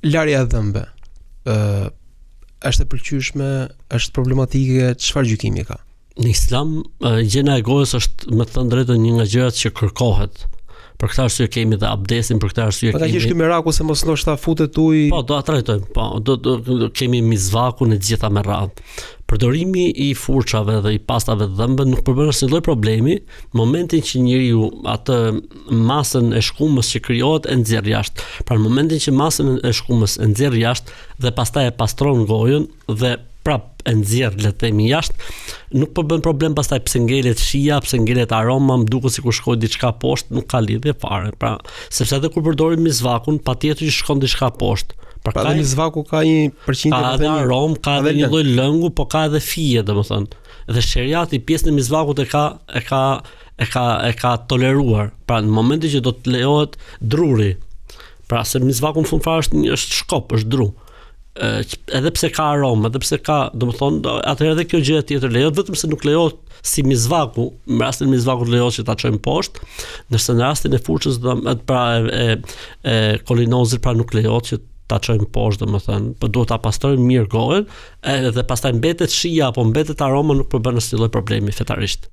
larja e dhëmbe është e pëlqyeshme, është problematike, çfarë gjykimi ka? Në Islam, gjena e gojës është, me të thënë drejtën, një nga gjërat që kërkohet. Për këtë arsye kemi dhe abdesin, për këtë arsye kemi. Ka ky miraku se mos ndoshta futet ujë. Po, do ta trajtojmë. Po, do kemi mizvakun e gjitha me radhë. Përdorimi i furçave dhe i pastave të dhëmbëve nuk përbën asnjë lloj problemi në momentin që njeriu atë masën e shkumës që krijohet e nxjerr jashtë. Pra në momentin që masën e shkumës e nxjerr jashtë dhe pastaj e pastron gojën dhe prap e nxjerr, le të themi, jashtë, nuk po bën problem pastaj pse ngelet shija, pse ngelet aroma, më duket sikur shkoi diçka poshtë, nuk ka lidhje fare. Pra, sepse edhe kur përdorim mizvakun, patjetër që shkon diçka poshtë. Pra edhe mizvaku ka një përqindje, ka edhe aromë, ka edhe një lloj lëngu, po ka edhe fije, domethënë. Dhe sheriati pjesën e mizvakut e ka toleruar. Pra në momentin që do të lejohet druri. Pra se mizvaku në fund fare është shkop, është dru. Edhe pse ka aromë, edhe pse ka, domethënë, atëherë edhe kjo gjë tjetër lejohet, vetëm se nuk lejohet si mizvaku, në rastin e mizvakut lejohet që ta çojmë poshtë, ndërsa në rastin e furçës, pra e kolinozit, pra nuk lejohet që ta çojmë poshtë, domethënë, po duhet ta pastrojmë mirë gojën, edhe pastaj mbetet shija apo mbetet aroma, nuk përbën asnjë lloj problemi fetarisht.